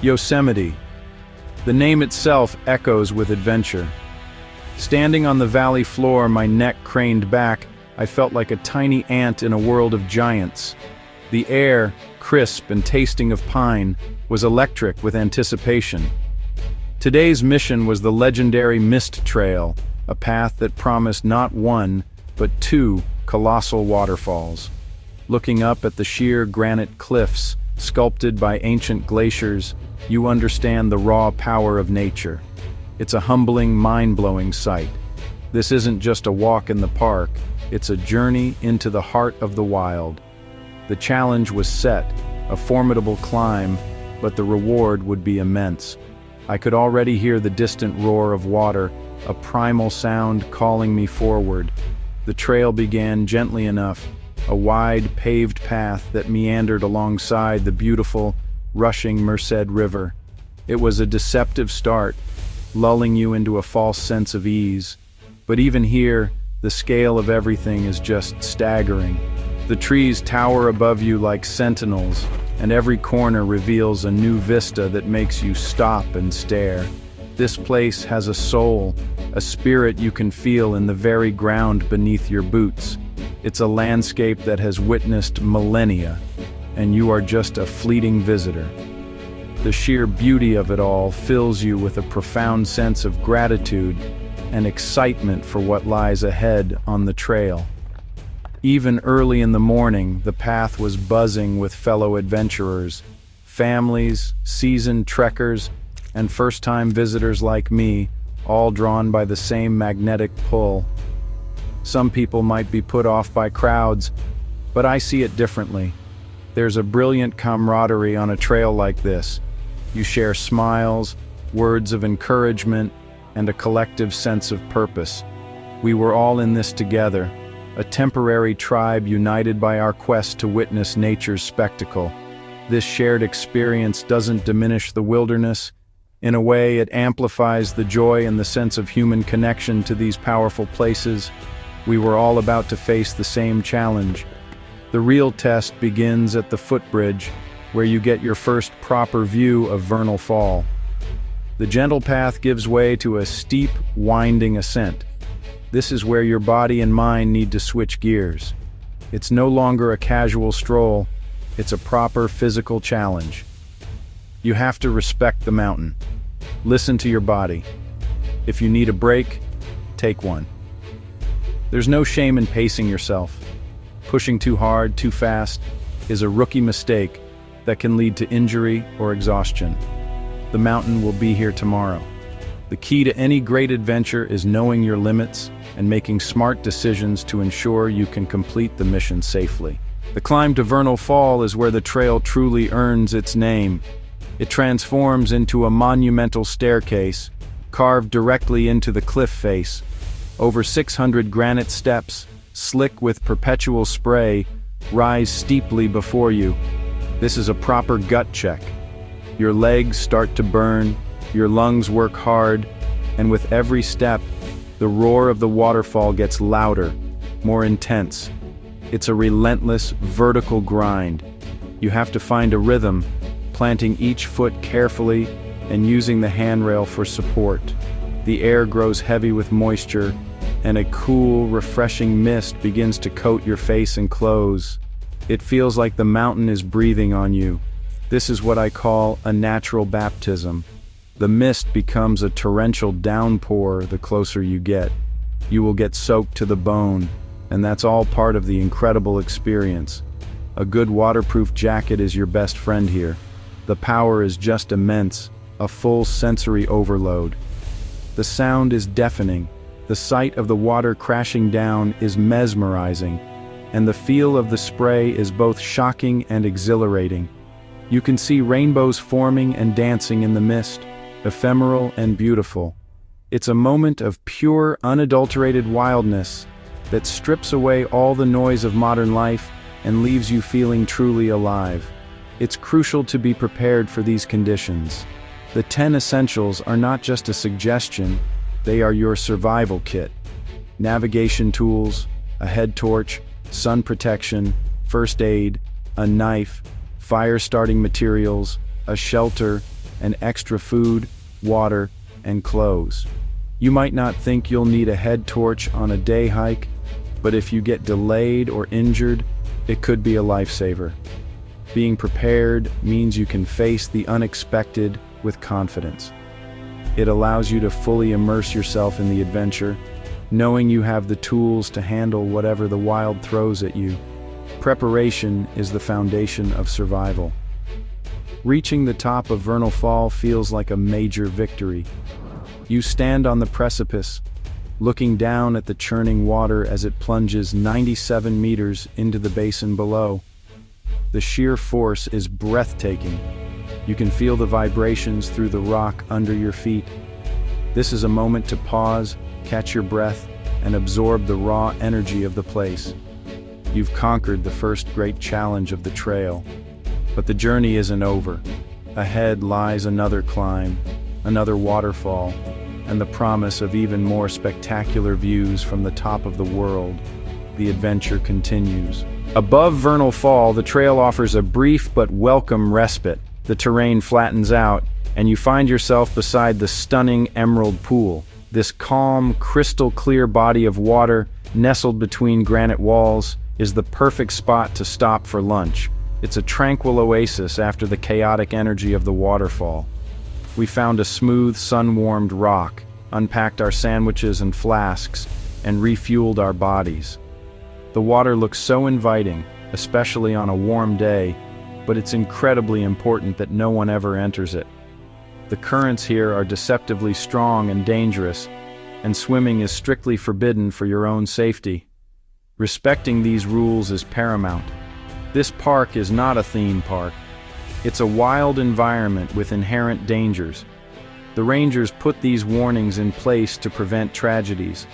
Yosemite. The name itself echoes with adventure. Standing on the valley floor, my neck craned back, I felt like a tiny ant in a world of giants. The air, crisp and tasting of pine, was electric with anticipation. Today's mission was the legendary Mist Trail, a path that promised not one, but two colossal waterfalls. Looking up at the sheer granite cliffs, sculpted by ancient glaciers, you understand the raw power of nature. It's a humbling, mind-blowing sight. This isn't just a walk in the park, it's a journey into the heart of the wild. The challenge was set, a formidable climb, but the reward would be immense. I could already hear the distant roar of water, a primal sound calling me forward. The trail began gently enough, a wide, paved path that meandered alongside the beautiful, rushing Merced River. It was a deceptive start, lulling you into a false sense of ease. But even here, the scale of everything is just staggering. The trees tower above you like sentinels, and every corner reveals a new vista that makes you stop and stare. This place has a soul, a spirit you can feel in the very ground beneath your boots. It's a landscape that has witnessed millennia, and you are just a fleeting visitor. The sheer beauty of it all fills you with a profound sense of gratitude and excitement for what lies ahead on the trail. Even early in the morning, the path was buzzing with fellow adventurers, families, seasoned trekkers, and first-time visitors like me, all drawn by the same magnetic pull. Some people might be put off by crowds, but I see it differently. There's a brilliant camaraderie on a trail like this. You share smiles, words of encouragement, and a collective sense of purpose. We were all in this together, a temporary tribe united by our quest to witness nature's spectacle. This shared experience doesn't diminish the wilderness. In a way, it amplifies the joy and the sense of human connection to these powerful places. We were all about to face the same challenge. The real test begins at the footbridge, where you get your first proper view of Vernal Fall. The gentle path gives way to a steep, winding ascent. This is where your body and mind need to switch gears. It's no longer a casual stroll, it's a proper physical challenge. You have to respect the mountain. Listen to your body. If you need a break, take one. There's no shame in pacing yourself. Pushing too hard, too fast, is a rookie mistake that can lead to injury or exhaustion. The mountain will be here tomorrow. The key to any great adventure is knowing your limits and making smart decisions to ensure you can complete the mission safely. The climb to Vernal Fall is where the trail truly earns its name. It transforms into a monumental staircase, carved directly into the cliff face. Over 600 granite steps, slick with perpetual spray, rise steeply before you. This is a proper gut check. Your legs start to burn, your lungs work hard, and with every step, the roar of the waterfall gets louder, more intense. It's a relentless, vertical grind. You have to find a rhythm, planting each foot carefully and using the handrail for support. The air grows heavy with moisture, and a cool, refreshing mist begins to coat your face and clothes. It feels like the mountain is breathing on you. This is what I call a natural baptism. The mist becomes a torrential downpour the closer you get. You will get soaked to the bone, and that's all part of the incredible experience. A good waterproof jacket is your best friend here. The power is just immense, a full sensory overload. The sound is deafening, the sight of the water crashing down is mesmerizing, and the feel of the spray is both shocking and exhilarating. You can see rainbows forming and dancing in the mist, ephemeral and beautiful. It's a moment of pure, unadulterated wildness that strips away all the noise of modern life and leaves you feeling truly alive. It's crucial to be prepared for these conditions. The 10 essentials are not just a suggestion, they are your survival kit. Navigation tools, a head torch, sun protection, first aid, a knife, fire-starting materials, a shelter, and extra food, water, and clothes. You might not think you'll need a head torch on a day hike, but if you get delayed or injured, it could be a lifesaver. Being prepared means you can face the unexpected with confidence. It allows you to fully immerse yourself in the adventure, knowing you have the tools to handle whatever the wild throws at you. Preparation is the foundation of survival. Reaching the top of Vernal Fall feels like a major victory. You stand on the precipice, looking down at the churning water as it plunges 97 meters into the basin below. The sheer force is breathtaking. You can feel the vibrations through the rock under your feet. This is a moment to pause, catch your breath, and absorb the raw energy of the place. You've conquered the first great challenge of the trail. But the journey isn't over. Ahead lies another climb, another waterfall, and the promise of even more spectacular views from the top of the world. The adventure continues. Above Vernal Fall, the trail offers a brief but welcome respite. The terrain flattens out, and you find yourself beside the stunning Emerald Pool. This calm, crystal-clear body of water, nestled between granite walls, is the perfect spot to stop for lunch. It's a tranquil oasis after the chaotic energy of the waterfall. We found a smooth, sun-warmed rock, unpacked our sandwiches and flasks, and refueled our bodies. The water looks so inviting, especially on a warm day, but it's incredibly important that no one ever enters it. The currents here are deceptively strong and dangerous, and swimming is strictly forbidden for your own safety. Respecting these rules is paramount. This park is not a theme park. It's a wild environment with inherent dangers. The rangers put these warnings in place to prevent tragedies.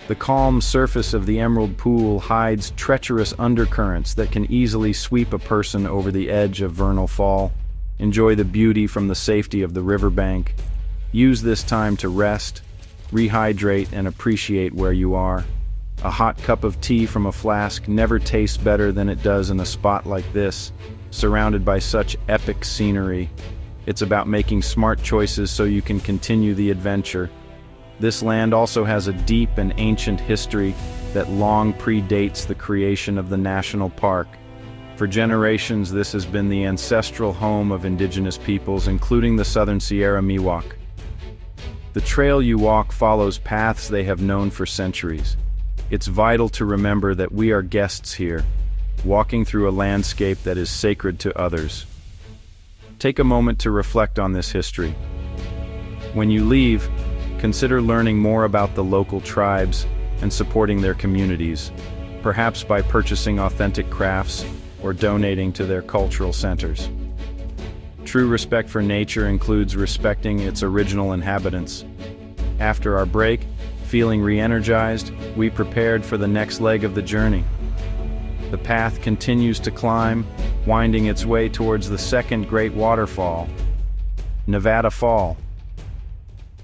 The calm surface of the Emerald Pool hides treacherous undercurrents that can easily sweep a person over the edge of Vernal Fall. Enjoy the beauty from the safety of the riverbank. Use this time to rest, rehydrate, and appreciate where you are. A hot cup of tea from a flask never tastes better than it does in a spot like this, surrounded by such epic scenery. It's about making smart choices so you can continue the adventure. This land also has a deep and ancient history that long predates the creation of the national park. For generations, this has been the ancestral home of indigenous peoples, including the Southern Sierra Miwok. The trail you walk follows paths they have known for centuries. It's vital to remember that we are guests here, walking through a landscape that is sacred to others. Take a moment to reflect on this history. When you leave, consider learning more about the local tribes and supporting their communities, perhaps by purchasing authentic crafts or donating to their cultural centers. True respect for nature includes respecting its original inhabitants. After our break, feeling re-energized, we prepared for the next leg of the journey. The path continues to climb, winding its way towards the second great waterfall, Nevada Fall.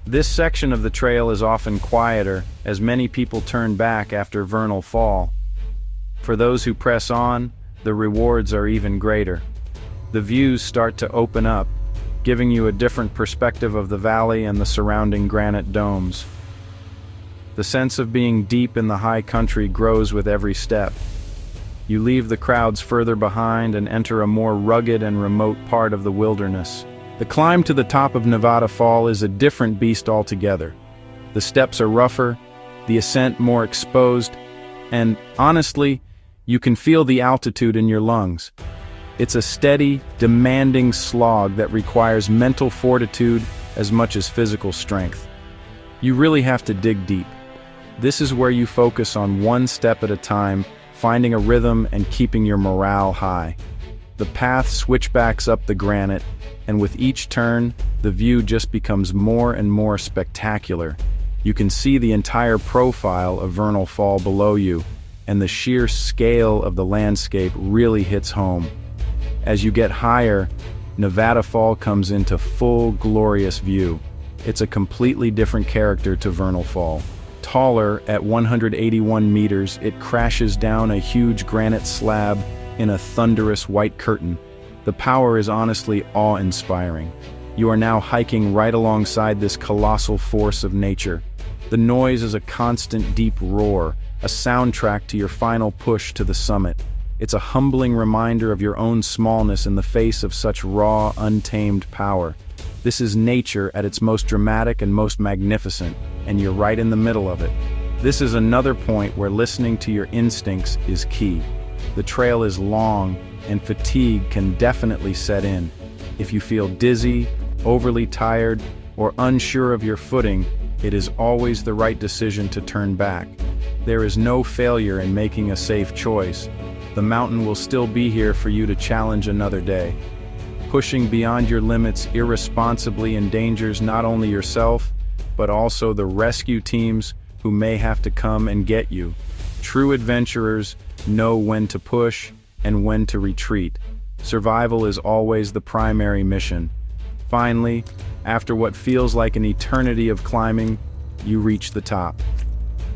This section of the trail is often quieter, as many people turn back after Vernal Fall. For those who press on, the rewards are even greater. The views start to open up, giving you a different perspective of the valley and the surrounding granite domes. The sense of being deep in the high country grows with every step. You leave the crowds further behind and enter a more rugged and remote part of the wilderness. The climb to the top of Nevada Fall is a different beast altogether. The steps are rougher, the ascent more exposed, and honestly, you can feel the altitude in your lungs. It's a steady, demanding slog that requires mental fortitude as much as physical strength. You really have to dig deep. This is where you focus on one step at a time, finding a rhythm and keeping your morale high. The path switchbacks up the granite, and with each turn, the view just becomes more and more spectacular. You can see the entire profile of Vernal Fall below you, and the sheer scale of the landscape really hits home. As you get higher, Nevada Fall comes into full, glorious view. It's a completely different character to Vernal Fall. Taller, at 181 meters, it crashes down a huge granite slab in a thunderous white curtain. The power is honestly awe-inspiring. You are now hiking right alongside this colossal force of nature. The noise is a constant deep roar, a soundtrack to your final push to the summit. It's a humbling reminder of your own smallness in the face of such raw, untamed power. This is nature at its most dramatic and most magnificent, and you're right in the middle of it. This is another point where listening to your instincts is key. The trail is long, and fatigue can definitely set in. If you feel dizzy, overly tired, or unsure of your footing, it is always the right decision to turn back. There is no failure in making a safe choice. The mountain will still be here for you to challenge another day. Pushing beyond your limits irresponsibly endangers not only yourself, but also the rescue teams who may have to come and get you. True adventurers know when to push and when to retreat. Survival is always the primary mission. Finally, after what feels like an eternity of climbing, you reach the top.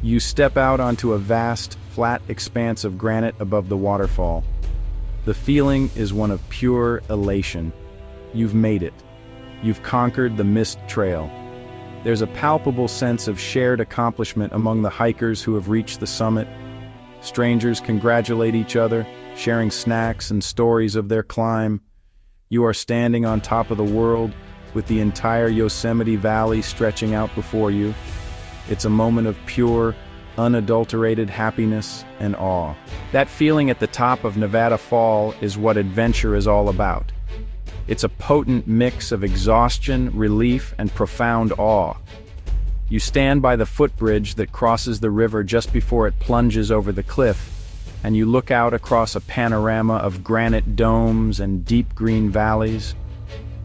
You step out onto a vast, flat expanse of granite above the waterfall. The feeling is one of pure elation. You've made it. You've conquered the mist trail. There's a palpable sense of shared accomplishment among the hikers who have reached the summit. Strangers congratulate each other, sharing snacks and stories of their climb. You are standing on top of the world, with the entire Yosemite Valley stretching out before you. It's a moment of pure, unadulterated happiness and awe. That feeling at the top of Nevada Fall is what adventure is all about. It's a potent mix of exhaustion, relief, and profound awe. You stand by the footbridge that crosses the river just before it plunges over the cliff, and you look out across a panorama of granite domes and deep green valleys.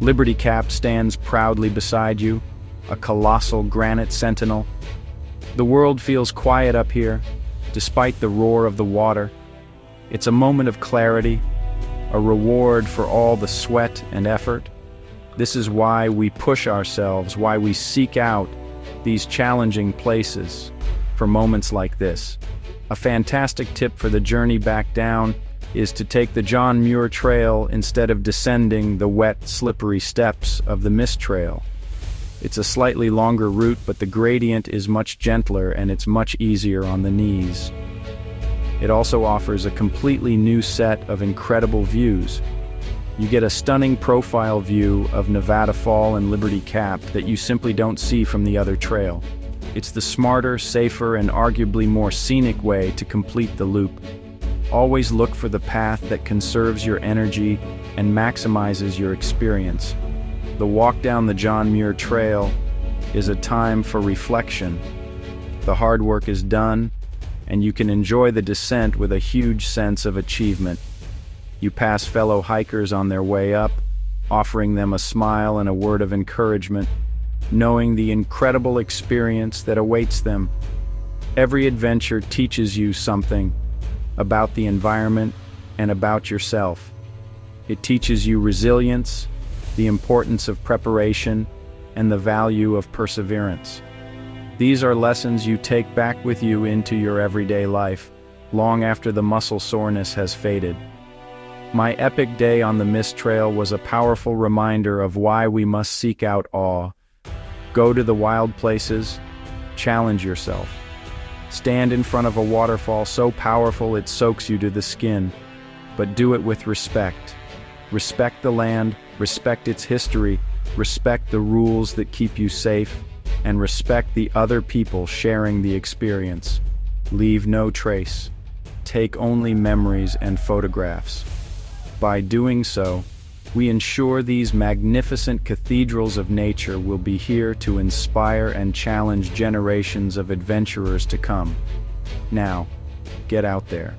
Liberty Cap stands proudly beside you, a colossal granite sentinel. The world feels quiet up here, despite the roar of the water. It's a moment of clarity, a reward for all the sweat and effort. This is why we push ourselves, why we seek out these challenging places for moments like this. A fantastic tip for the journey back down is to take the John Muir Trail instead of descending the wet, slippery steps of the Mist Trail. It's a slightly longer route, but the gradient is much gentler and it's much easier on the knees. It also offers a completely new set of incredible views. You get a stunning profile view of Nevada Fall and Liberty Cap that you simply don't see from the other trail. It's the smarter, safer, and arguably more scenic way to complete the loop. Always look for the path that conserves your energy and maximizes your experience. The walk down the John Muir Trail is a time for reflection. The hard work is done, and you can enjoy the descent with a huge sense of achievement. You pass fellow hikers on their way up, offering them a smile and a word of encouragement, knowing the incredible experience that awaits them. Every adventure teaches you something about the environment and about yourself. It teaches you resilience, the importance of preparation, and the value of perseverance. These are lessons you take back with you into your everyday life, long after the muscle soreness has faded. My epic day on the Mist Trail was a powerful reminder of why we must seek out awe. Go to the wild places, challenge yourself. Stand in front of a waterfall so powerful it soaks you to the skin, but do it with respect. Respect the land, respect its history, respect the rules that keep you safe, and respect the other people sharing the experience. Leave no trace. Take only memories and photographs. By doing so, we ensure these magnificent cathedrals of nature will be here to inspire and challenge generations of adventurers to come. Now, get out there.